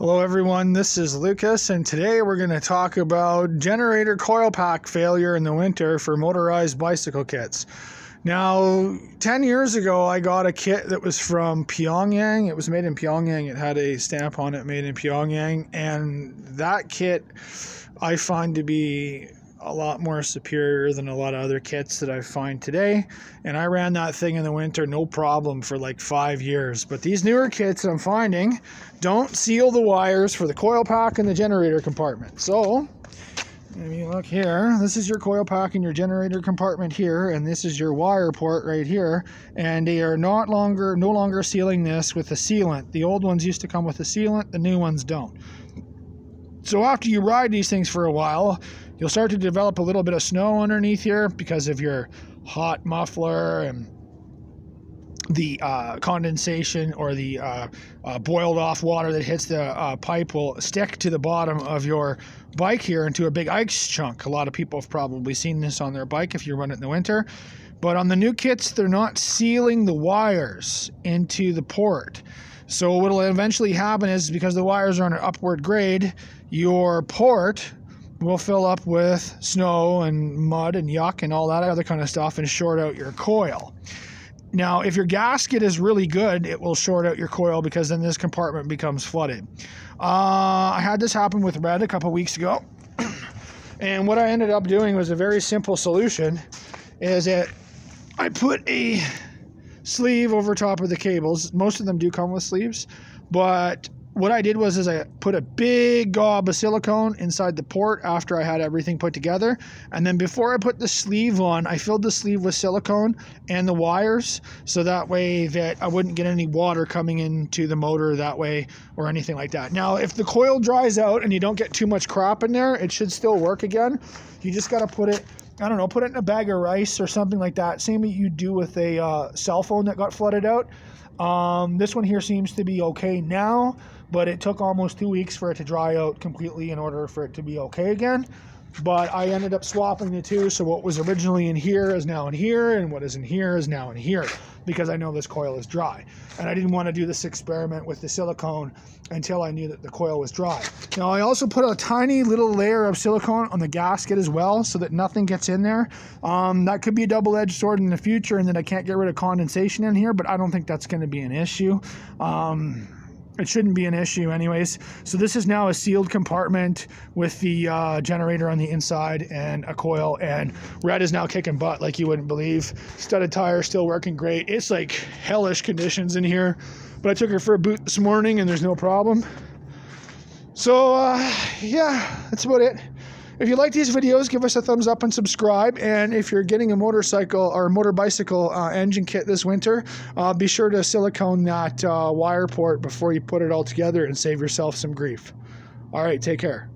Hello everyone, this is Lucas, and today we're going to talk about generator coil pack failure in the winter for motorized bicycle kits. Now, 10 years ago I got a kit that was from Pyongyang. It was made in Pyongyang. It had a stamp on it, made in Pyongyang, and that kit I find to be a lot more superior than a lot of other kits that I find today. And I ran that thing in the winter no problem for like 5 years. But these newer kits I'm finding don't seal the wires for the coil pack and the generator compartment. So if you look here, this is your coil pack and your generator compartment here, and this is your wire port right here, and they are no longer sealing this with a sealant. The old ones used to come with a sealant, the new ones don't. So after you ride these things for a while, you'll start to develop a little bit of snow underneath here because of your hot muffler, and the condensation or the boiled off water that hits the pipe will stick to the bottom of your bike here into a big ice chunk. A lot of people have probably seen this on their bike if you run it in the winter. But on the new kits, they're not sealing the wires into the port. So what will eventually happen is, because the wires are on an upward grade, your port will fill up with snow and mud and yuck and all that other kind of stuff and short out your coil. Now, if your gasket is really good, it will short out your coil, because then this compartment becomes flooded. I had this happen with Red a couple weeks ago, and what I ended up doing was a very simple solution. Is that I put a sleeve over top of the cables. Most of them do come with sleeves, but what I did was I put a big gob of silicone inside the port after I had everything put together, and then before I put the sleeve on, I filled the sleeve with silicone and the wires, so that way that I wouldn't get any water coming into the motor that way or anything like that. Now, if the coil dries out and you don't get too much crap in there, it should still work again. You just got to put it, I don't know, put it in a bag of rice or something like that. Same as you do with a cell phone that got flooded out. This one here seems to be okay now, but it took almost 2 weeks for it to dry out completely in order for it to be okay again. But I ended up swapping the two, so what was originally in here is now in here, and what is in here is now in here, because I know this coil is dry. And I didn't want to do this experiment with the silicone until I knew that the coil was dry. Now, I also put a tiny little layer of silicone on the gasket as well, so that nothing gets in there. That could be a double-edged sword in the future, and then I can't get rid of condensation in here, but I don't think that's going to be an issue. It shouldn't be an issue anyways. So this is now a sealed compartment with the generator on the inside and a coil, and Red is now kicking butt like you wouldn't believe. Studded tire still working great. It's like hellish conditions in here, but I took her for a boot this morning and there's no problem. So yeah, that's about it. If you like these videos, give us a thumbs up and subscribe. And if you're getting a motorcycle or motor bicycle engine kit this winter, be sure to silicone that wire port before you put it all together and save yourself some grief. All right, take care.